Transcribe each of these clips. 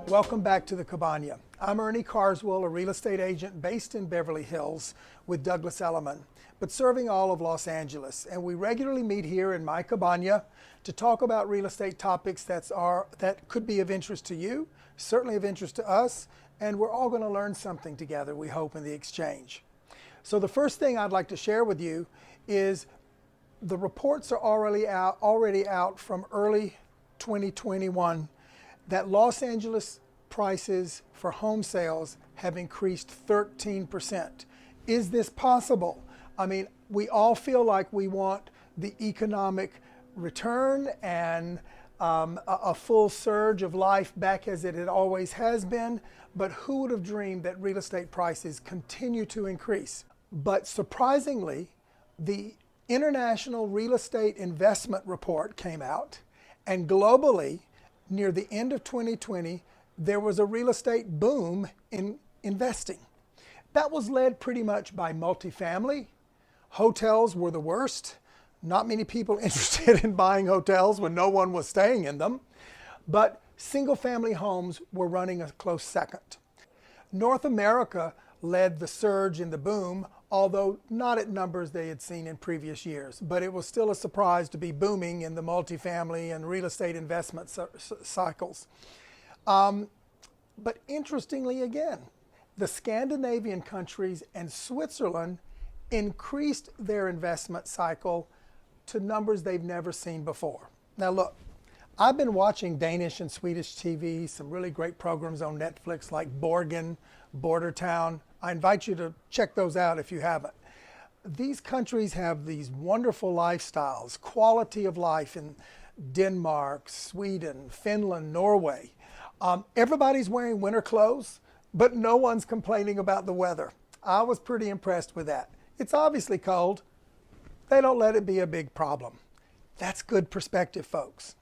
Welcome back to the Cabana. I'm Ernie Carswell, a real estate agent based in Beverly Hills with Douglas Elliman, but serving all of Los Angeles. And we regularly meet here in my cabana to talk about real estate topics that could be of interest to you, certainly of interest to us, and we're all going to learn something together, we hope, in the exchange. So the first thing I'd like to share with you is the reports are already out from early 2021 that Los Angeles prices for home sales have increased 13%. Is this possible? I mean, we all feel like we want the economic return and a full surge of life back as it always has been, but who would have dreamed that real estate prices continue to increase? But surprisingly, the International Real Estate Investment Report came out, and globally, near the end of 2020, there was a real estate boom in investing. That was led pretty much by multifamily. Hotels were the worst. Not many people interested in buying hotels when no one was staying in them. But single-family homes were running a close second. North America led the surge in the boom, although not at numbers they had seen in previous years. But it was still a surprise to be booming in the multifamily and real estate investment cycles. But interestingly again, the Scandinavian countries and Switzerland increased their investment cycle to numbers they've never seen before. Now look, I've been watching Danish and Swedish TV, some really great programs on Netflix like Borgen, Border Town. I invite you to check those out if you haven't. These countries have these wonderful lifestyles, quality of life in Denmark, Sweden, Finland, Norway. Everybody's wearing winter clothes, but no one's complaining about the weather. I was pretty impressed with that. It's obviously cold. They don't let it be a big problem. That's good perspective, folks.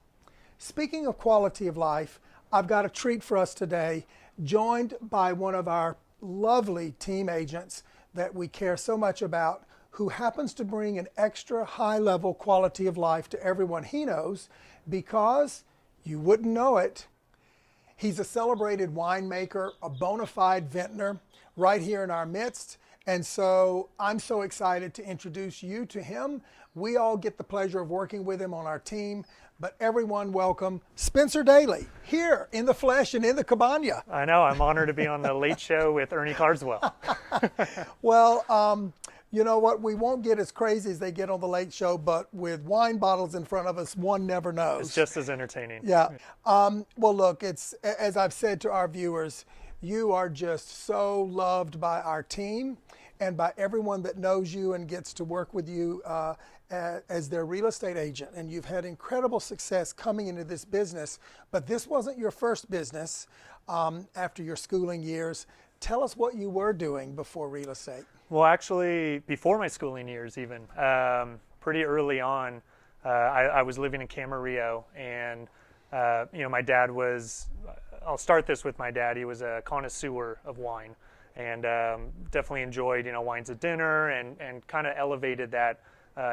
Speaking of quality of life, I've got a treat for us today, joined by one of our lovely team agents that we care so much about, who happens to bring an extra high-level quality of life to everyone he knows, because you wouldn't know it. He's a celebrated winemaker, a bona fide vintner, right here in our midst. And so I'm so excited to introduce you to him. We all get the pleasure of working with him on our team, but everyone welcome Spencer Daley here in the flesh and in the cabana. I know, I'm honored to be on the Late Show with Ernie Carswell. Well, you know what, we won't get as crazy as they get on the Late Show, but with wine bottles in front of us, one never knows. It's just as entertaining. Yeah. Well, look, it's, as I've said to our viewers, you are just so loved by our team and by everyone that knows you and gets to work with you as their real estate agent. And you've had incredible success coming into this business, but this wasn't your first business after your schooling years. Tell us what you were doing before real estate. Well, actually, before my schooling years even, pretty early on, I was living in Camarillo, and my dad was, I'll start this with my dad. He was a connoisseur of wine, and definitely enjoyed, wines at dinner, and kind of elevated that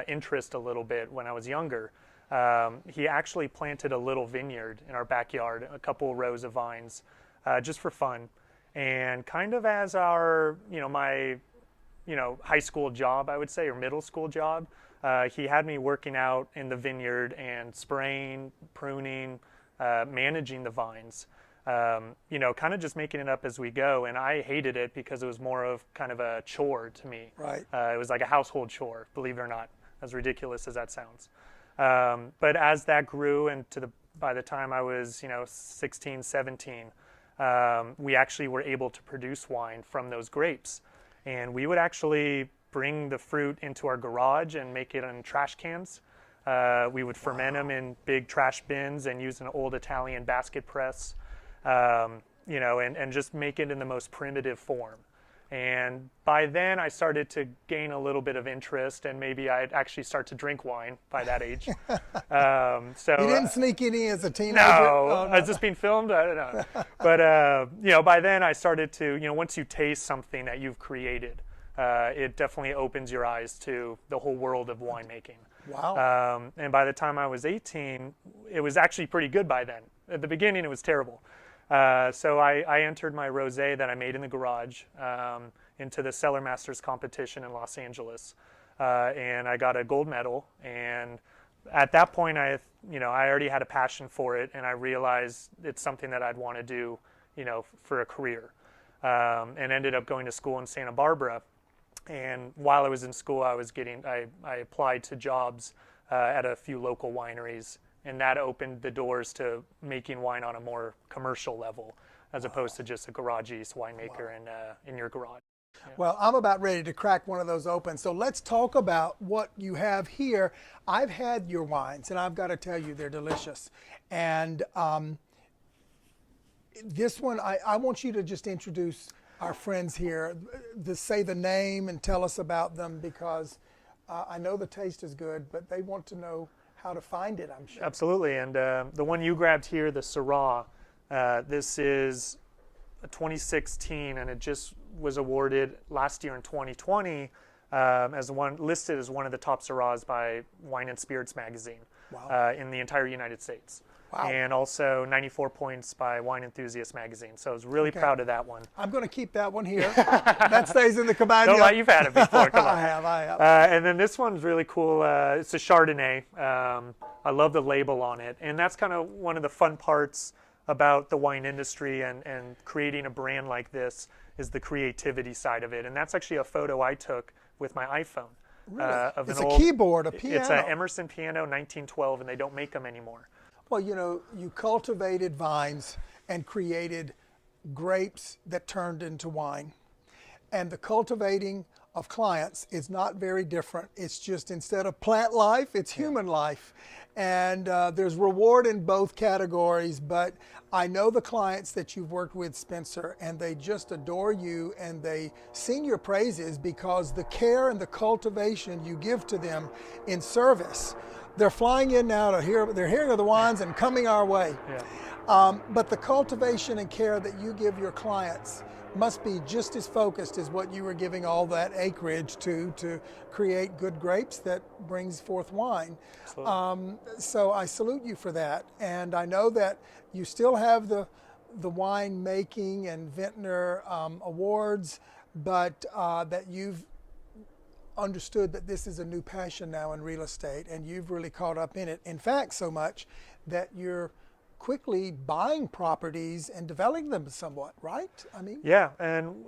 interest a little bit when I was younger. He actually planted a little vineyard in our backyard, a couple rows of vines, just for fun. And kind of as our, my, high school job, I would say, or middle school job, he had me working out in the vineyard and spraying, pruning, managing the vines. Kind of just making it up as we go. And I hated it because it was more of kind of a chore to me. Right. It was like a household chore, believe it or not, as ridiculous as that sounds. But as that grew, and by the time I was, 16, 17, we actually were able to produce wine from those grapes. And we would actually bring the fruit into our garage and make it in trash cans. We would ferment them in big trash bins and use an old Italian basket press. And just make it in the most primitive form. And by then I started to gain a little bit of interest, and maybe I'd actually start to drink wine by that age. So you didn't sneak any as a teenager? No, oh, no. Is this being filmed? I don't know. But, by then I started to, once you taste something that you've created, it definitely opens your eyes to the whole world of winemaking. Wow. And by the time I was 18, it was actually pretty good by then. At the beginning, it was terrible. So I entered my rosé that I made in the garage into the Cellar Masters competition in Los Angeles, and I got a gold medal. And at that point, I already had a passion for it, and I realized it's something that I'd want to do, for a career. And ended up going to school in Santa Barbara. And while I was in school, I applied to jobs at a few local wineries, and that opened the doors to making wine on a more commercial level, as opposed to just a garage yeast winemaker in your garage. Yeah. Well, I'm about ready to crack one of those open. So let's talk about what you have here. I've had your wines, and I've got to tell you, they're delicious. And this one, I want you to just introduce our friends here, say the name and tell us about them, because I know the taste is good, but they want to know how to find it, I'm sure. Absolutely. And the one you grabbed here, the Syrah, this is a 2016, and it just was awarded last year in 2020 listed as one of the top Syrahs by Wine and Spirits magazine. Wow. In the entire United States. Wow. And also 94 points by Wine Enthusiast magazine. So I was really proud of that one. I'm going to keep that one here. That stays in the Cabana. Don't lie, you've had it before. Come on. I have. And then this one's really cool. It's a Chardonnay. I love the label on it. And that's kind of one of the fun parts about the wine industry and creating a brand like this is the creativity side of it. And that's actually a photo I took with my iPhone. Really? It's a keyboard, a piano. It's an Emerson piano, 1912, and they don't make them anymore. Well, you cultivated vines and created grapes that turned into wine. And the cultivating of clients is not very different. It's just instead of plant life, it's human life. And there's reward in both categories, but I know the clients that you've worked with, Spencer, and they just adore you, and they sing your praises because the care and the cultivation you give to them in service. They're flying in now to hear, they're hearing of the wines and coming our way. Yeah. But the cultivation and care that you give your clients must be just as focused as what you were giving all that acreage to create good grapes that brings forth wine. So I salute you for that. And I know that you still have the wine making and vintner awards, but that you've understood that this is a new passion now in real estate, and you've really caught up in it. In fact, so much that you're quickly buying properties and developing them somewhat, right? I mean, yeah. And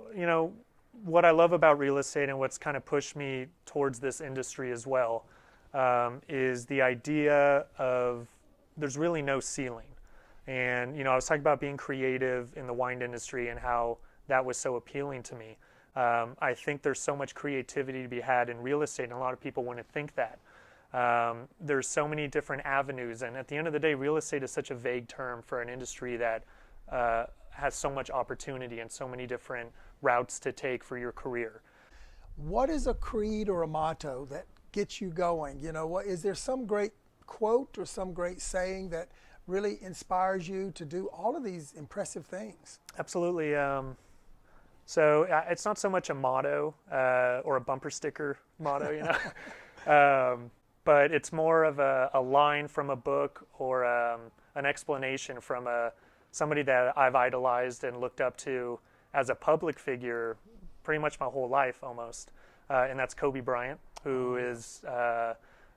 what I love about real estate and what's kind of pushed me towards this industry as well is the idea of there's really no ceiling. And I was talking about being creative in the wine industry and how that was so appealing to me. I think there's so much creativity to be had in real estate, and a lot of people wouldn't think that. There's so many different avenues, and at the end of the day, real estate is such a vague term for an industry that has so much opportunity and so many different routes to take for your career. What is a creed or a motto that gets you going? Is there some great quote or some great saying that really inspires you to do all of these impressive things? Absolutely. So it's not so much a motto or a bumper sticker motto, but it's more of a line from a book or an explanation from somebody that I've idolized and looked up to as a public figure pretty much my whole life almost. And that's Kobe Bryant, who is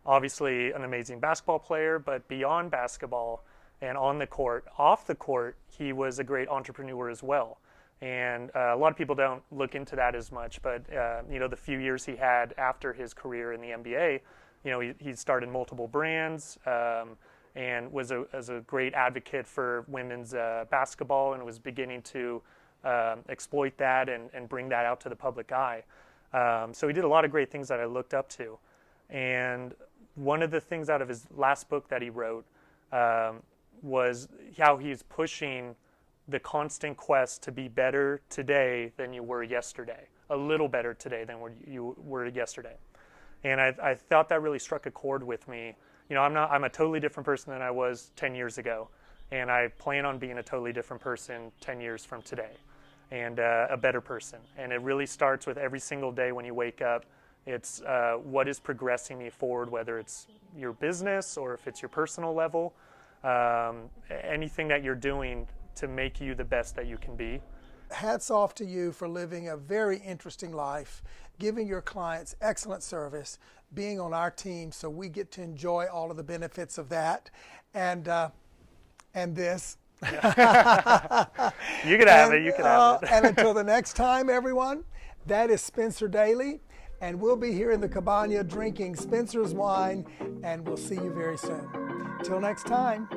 obviously an amazing basketball player, but beyond basketball and on the court, off the court, he was a great entrepreneur as well. And a lot of people don't look into that as much, but the few years he had after his career in the NBA, he started multiple brands and was a great advocate for women's basketball, and was beginning to exploit that and bring that out to the public eye. So he did a lot of great things that I looked up to. And one of the things out of his last book that he wrote was how he's pushing the constant quest to be better today than you were yesterday, a little better today than you were yesterday. And I thought that really struck a chord with me. I'm a totally different person than I was 10 years ago, and I plan on being a totally different person 10 years from today, and a better person. And it really starts with every single day when you wake up. It's what is progressing me forward, whether it's your business or if it's your personal level, anything that you're doing to make you the best that you can be. Hats off to you for living a very interesting life, giving your clients excellent service, being on our team so we get to enjoy all of the benefits of that, and this. You can have it. You can have it. And until the next time, everyone, that is Spencer Daley, and we'll be here in the Cabana drinking Spencer's wine, and we'll see you very soon. Till next time.